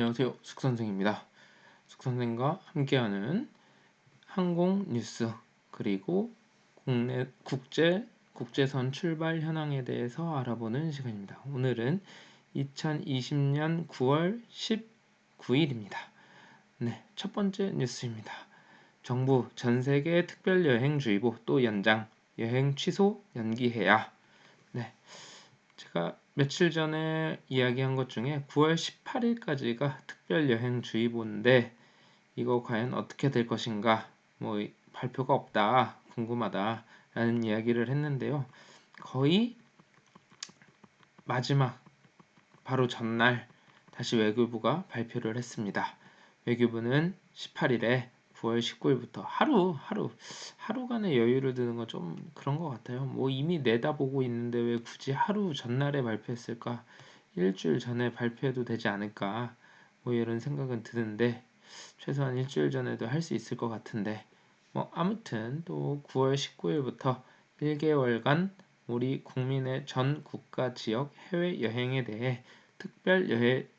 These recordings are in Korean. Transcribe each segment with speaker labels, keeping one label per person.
Speaker 1: 안녕하세요. 숙선생입니다. 숙선생과 함께하는 항공 뉴스 그리고 국제선 출발 현황에 대해서 알아보는 시간입니다. 오늘은 2020년 9월 19일입니다. 네, 첫 번째 뉴스입니다. 정부 전세계 특별여행주의보 또 연장, 여행 취소 연기해야. 네, 제가 며칠 전에 이야기한 것 중에 9월 18일까지가 특별여행주의보인데 이거 과연 어떻게 될 것인가, 발표가 없다, 궁금하다 라는 이야기를 했는데요. 거의 마지막 바로 전날 다시 외교부가 발표를 했습니다. 외교부는 18일에 9월 19일부터 하루간의 여유를 두는 건 좀 그런 것 같아요. 이미 내다보고 있는데 왜 굳이 하루 전날에 발표했을까? 일주일 전에 발표해도 되지 않을까? 이런 생각은 드는데 최소한 일주일 전에도 할 수 있을 것 같은데 아무튼 또 9월 19일부터 1개월간 우리 국민의 전 국가 지역 해외 여행에 대해 특별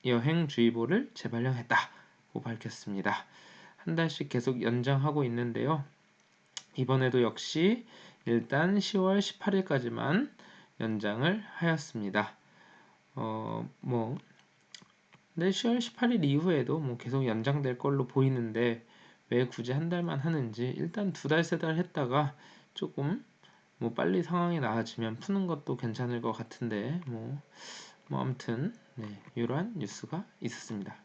Speaker 1: 여행주의보를 재발령했다고 밝혔습니다. 한 달씩 계속 연장하고 있는데요. 이번에도 역시 일단 10월 18일까지만 연장을 하였습니다. 근데 10월 18일 이후에도 계속 연장될 걸로 보이는데 왜 굳이 한 달만 하는지, 일단 2달, 3달 했다가 조금 빨리 상황이 나아지면 푸는 것도 괜찮을 것 같은데 아무튼 이러한 뉴스가 있었습니다.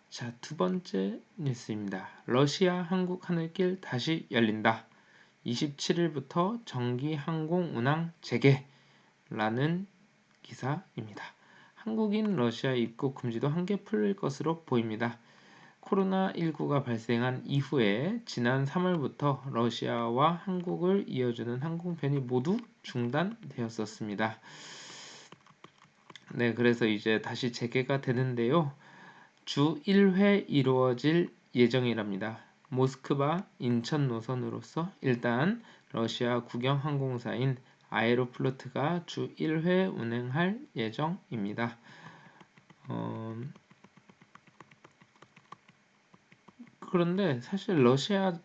Speaker 1: 자, 두 번째 뉴스입니다. 러시아 한국 하늘길 다시 열린다. 27일부터 정기 항공 운항 재개라는 기사입니다. 한국인 러시아 입국 금지도 한개 풀릴 것으로 보입니다. 코로나19가 발생한 이후에 지난 3월부터 러시아와 한국을 이어주는 항공편이 모두 중단되었었습니다. 네, 그래서 이제 다시 재개가 되는데요. 주 1회 이루어질 예정이랍니다. 모스크바 인천 노선으로서 일단 러시아 국영 항공사인 아에로플로트가 주 1회 운행할 예정입니다. 그런데 사실 러시아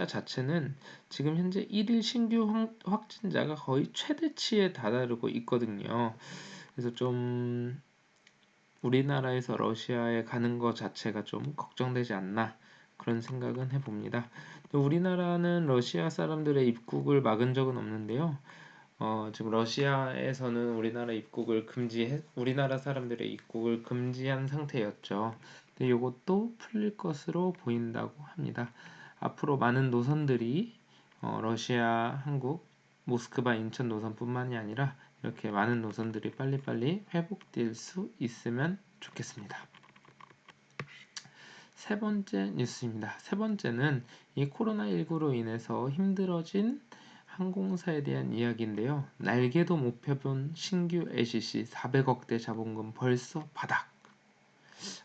Speaker 1: 자체는 지금 현재 1일 신규 확진자가 거의 최대치에 다다르고 있거든요. 그래서 좀 우리나라에서 러시아에 가는 것 자체가 좀 걱정되지 않나, 그런 생각은 해봅니다. 우리나라는 러시아 사람들의 입국을 막은 적은 없는데요. 지금 러시아에서는 우리나라 사람들의 입국을 금지한 상태였죠. 근데 이것도 풀릴 것으로 보인다고 합니다. 앞으로 많은 노선들이 러시아, 한국, 모스크바, 인천 노선뿐만이 아니라 이렇게 많은 노선들이 빨리빨리 회복될 수 있으면 좋겠습니다. 세 번째 뉴스입니다. 세 번째는 이 코로나19로 인해서 힘들어진 항공사에 대한 이야기인데요. 날개도 못 펴본 신규 LCC 400억대 자본금 벌써 바닥.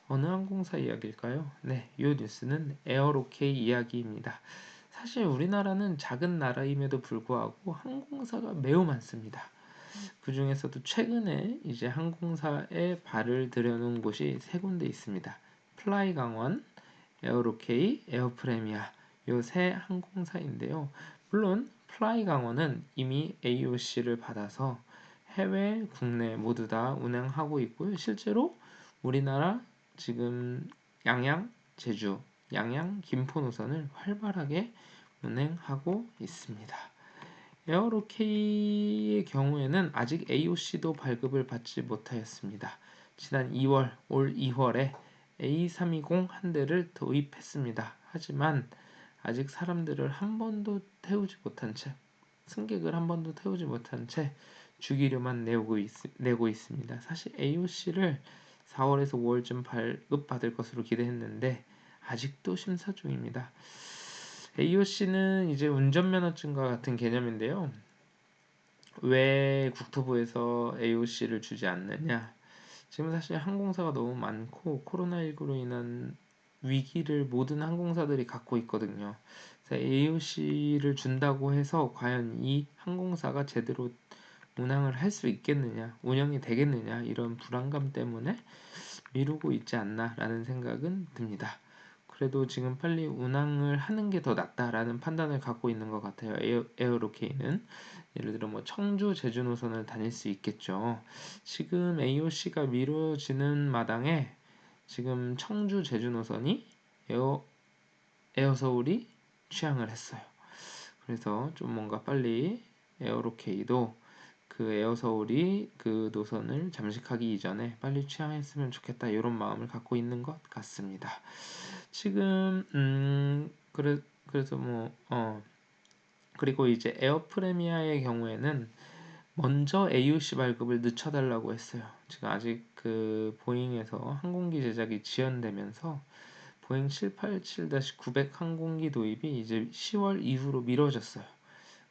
Speaker 1: 어느 항공사 이야기일까요? 네, 이 뉴스는 에어로케이 이야기입니다. 사실 우리나라는 작은 나라임에도 불구하고 항공사가 매우 많습니다. 그 중에서도 최근에 이제 항공사에 발을 들여놓은 곳이 세 군데 있습니다. 플라이강원, 에어로케이, 에어프레미아, 요 세 항공사인데요. 물론 플라이강원은 이미 AOC를 받아서 해외, 국내 모두 다 운행하고 있고요. 실제로 우리나라 지금 양양, 제주, 양양, 김포 노선을 활발하게 운행하고 있습니다. 에어로케이의 경우에는 아직 AOC도 발급을 받지 못하였습니다. 지난 2월, 올 2월에 A320 한 대를 도입했습니다. 하지만 아직 사람들을 한 번도 태우지 못한 채, 승객을 한 번도 태우지 못한 채 주기료만 내고 있습니다. 사실 AOC를 4월에서 5월쯤 발급받을 것으로 기대했는데 아직도 심사 중입니다. AOC는 이제 운전면허증과 같은 개념인데요. 왜 국토부에서 AOC를 주지 않느냐? 지금 사실 항공사가 너무 많고 코로나19로 인한 위기를 모든 항공사들이 갖고 있거든요. 그래서 AOC를 준다고 해서 과연 이 항공사가 제대로 운항을 할 수 있겠느냐, 운영이 되겠느냐, 이런 불안감 때문에 미루고 있지 않나라는 생각은 듭니다. 그래도 지금 빨리 운항을 하는 게 더 낫다라는 판단을 갖고 있는 것 같아요. 에어로케이는 예를 들어 뭐 청주 제주 노선을 다닐 수 있겠죠. 지금 AOC가 미뤄지는 마당에 지금 청주 제주 노선이 에어서울이 취항을 했어요. 그래서 좀 뭔가 빨리 에어로케이도 그 에어서울이 그 노선을 잠식하기 이전에 빨리 취항했으면 좋겠다 이런 마음을 갖고 있는 것 같습니다. 지금 그래서 그리고 이제 에어프레미아의 경우에는 먼저 AOC 발급을 늦춰달라고 했어요. 지금 아직 그 보잉에서 항공기 제작이 지연되면서 보잉 787-900 항공기 도입이 이제 10월 이후로 미뤄졌어요.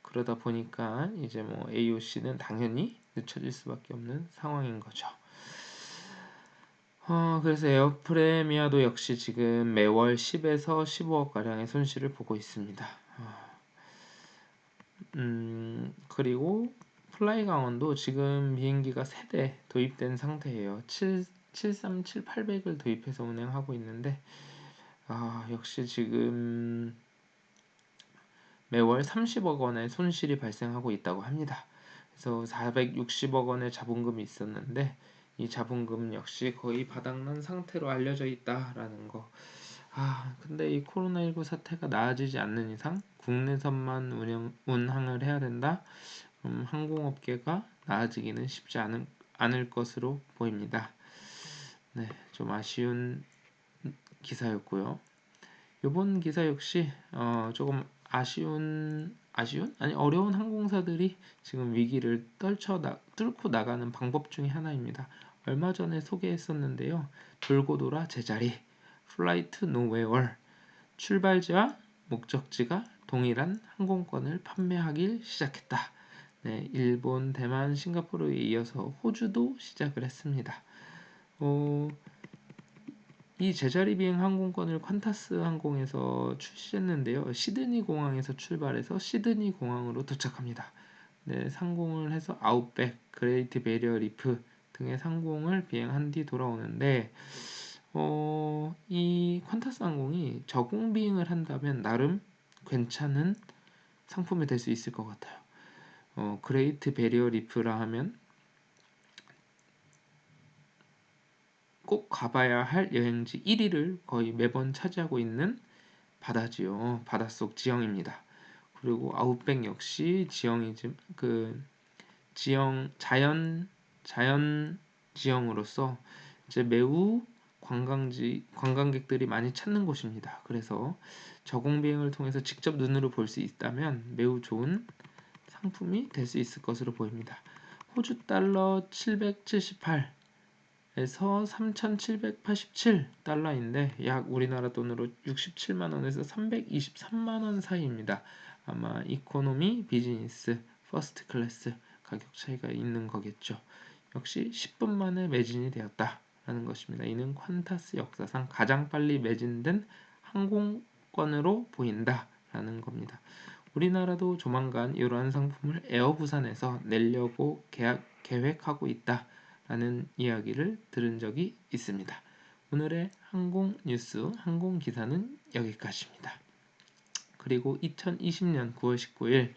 Speaker 1: 그러다 보니까 이제 뭐 AOC는 당연히 늦춰질 수밖에 없는 상황인 거죠. 그래서 에어프레미아도 역시 지금 매월 10에서 15억 가량의 손실을 보고 있습니다. 그리고 플라이 강원도 지금 비행기가 3대 도입된 상태예요. 737-800을 도입해서 운행하고 있는데 역시 지금 매월 30억 원의 손실이 발생하고 있다고 합니다. 그래서 460억 원의 자본금이 있었는데 이 자본금 역시 거의 바닥난 상태로 알려져 있다라는 거. 근데 이 코로나19 사태가 나아지지 않는 이상 국내선만 운항을 해야 된다. 항공업계가 나아지기는 쉽지 않을 것으로 보입니다. 네, 좀 아쉬운 기사였고요. 이번 기사 역시 조금 아니 어려운 항공사들이 지금 위기를 뚫고 나가는 방법 중에 하나입니다. 얼마 전에 소개했었는데요. 돌고 돌아 제자리 Fly to Nowhere 출발지와 목적지가 동일한 항공권을 판매하길 시작했다. 네, 일본, 대만, 싱가포르에 이어서 호주도 시작을 했습니다. 이 제자리 비행 항공권을 퀀타스 항공에서 출시했는데요. 시드니 공항에서 출발해서 시드니 공항으로 도착합니다. 네, 상공을 해서 아웃백, 그레이트 베리어 리프 등의 상공을 비행한 뒤 돌아오는데 이 퀀타스 항공이 저공 비행을 한다면 나름 괜찮은 상품이 될 수 있을 것 같아요. 그레이트 베리어 리프라 하면 꼭 가봐야 할 여행지 1위를 거의 매번 차지하고 있는 바다지요. 바닷속 지형입니다. 그리고 아웃백 역시 지형이지 그 자연 지형으로서 이제 매우 관광객들이 많이 찾는 곳입니다. 그래서 저공 비행을 통해서 직접 눈으로 볼 수 있다면 매우 좋은 상품이 될 수 있을 것으로 보입니다. 호주 달러 778 에서 3,787달러인데 약 우리나라 돈으로 67만 원에서 323만 원 사이입니다. 아마 이코노미, 비즈니스, 퍼스트 클래스 가격 차이가 있는 거겠죠. 역시 10분 만에 매진이 되었다라는 것입니다. 이는 퀀타스 역사상 가장 빨리 매진된 항공권으로 보인다라는 겁니다. 우리나라도 조만간 이러한 상품을 에어부산에서 내려고 계획하고 있다라는 이야기를 들은 적이 있습니다. 오늘의 항공 뉴스, 항공 기사는 여기까지입니다. 그리고 2020년 9월 19일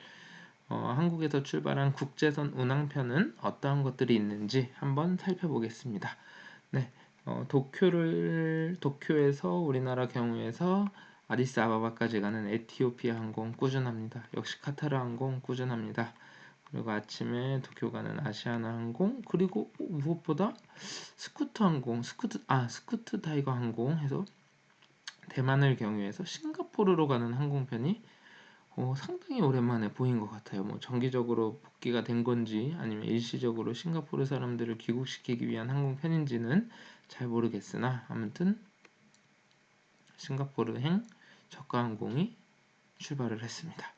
Speaker 1: 한국에서 출발한 국제선 운항편은 어떠한 것들이 있는지 한번 살펴보겠습니다. 네, 도쿄에서 우리나라 경우에서 아디스아바바까지 가는 에티오피아 항공 꾸준합니다. 역시 카타르 항공 꾸준합니다. 그리고 아침에 도쿄 가는 아시아나 항공, 그리고 무엇보다 스쿠트 항공, 스쿠트 타이거 항공 해서 대만을 경유해서 싱가포르로 가는 항공편이 상당히 오랜만에 보인 것 같아요. 뭐 정기적으로 복귀가 된 건지 아니면 일시적으로 싱가포르 사람들을 귀국시키기 위한 항공편인지는 잘 모르겠으나 아무튼 싱가포르행 저가 항공이 출발을 했습니다.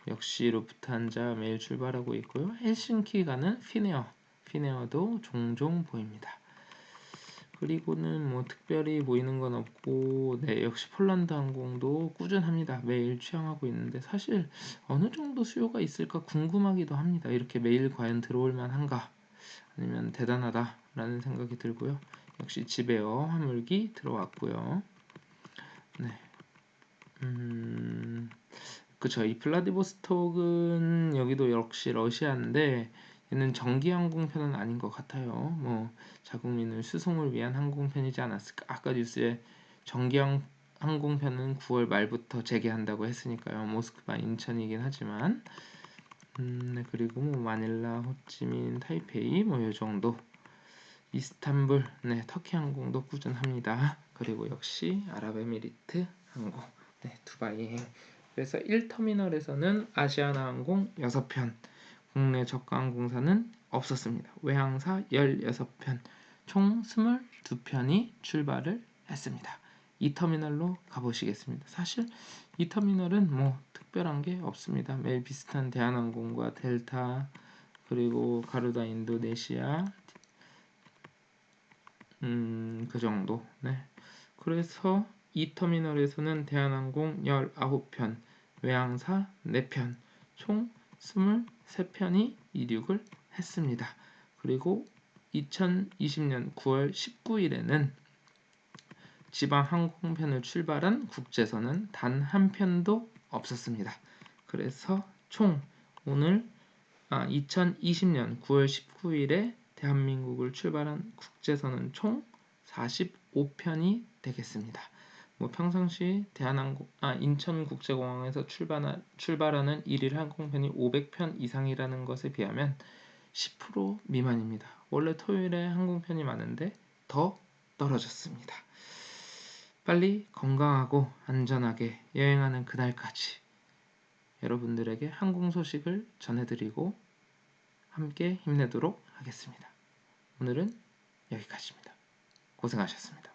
Speaker 1: 역시 루프트한자 매일 출발하고 있고요. 헬싱키 가는 피네어도 종종 보입니다. 그리고는 뭐 특별히 보이는 건 없고, 네, 역시 폴란드 항공도 꾸준합니다. 매일 취항하고 있는데 사실 어느 정도 수요가 있을까 궁금하기도 합니다. 이렇게 매일 과연 들어올 만한가? 아니면 대단하다라는 생각이 들고요. 역시 지베어 화물기 들어왔고요. 네. 그쵸. 이 블라디보스톡은 여기도 역시 러시아인데 얘는 정기 항공편은 아닌 것 같아요. 뭐 자국민을 수송을 위한 항공편이지 않았을까. 아까 뉴스에 정기 항공편은 9월 말부터 재개한다고 했으니까요. 모스크바 인천이긴 하지만 네, 그리고 뭐 마닐라, 호치민, 타이페이 뭐 요 정도. 이스탄불, 네, 터키 항공도 꾸준합니다. 그리고 역시 아랍에미리트 항공, 네, 두바이행. 그래서 1터미널에서는 아시아나항공 6편, 국내 저가 항공사는 없었습니다. 외항사 16편, 총 22편이 출발을 했습니다. 2터미널로 가보시겠습니다. 사실 2터미널은 뭐 특별한 게 없습니다. 매일 비슷한 대한항공과 델타, 그리고 가루다 인도네시아, 그 정도. 네. 그래서 이 터미널에서는 대한항공 19편, 외항사 4편, 총 23편이 이륙을 했습니다. 그리고 2020년 9월 19일에는 지방 항공편을 출발한 국제선은 단 한 편도 없었습니다. 그래서 총 오늘 2020년 9월 19일에 대한민국을 출발한 국제선은 총 45편이 되겠습니다. 뭐 평상시 인천국제공항에서 출발하는 일일 항공편이 500편 이상이라는 것에 비하면 10% 미만입니다. 원래 토요일에 항공편이 많은데 더 떨어졌습니다. 빨리 건강하고 안전하게 여행하는 그날까지 여러분들에게 항공 소식을 전해드리고 함께 힘내도록 하겠습니다. 오늘은 여기까지입니다. 고생하셨습니다.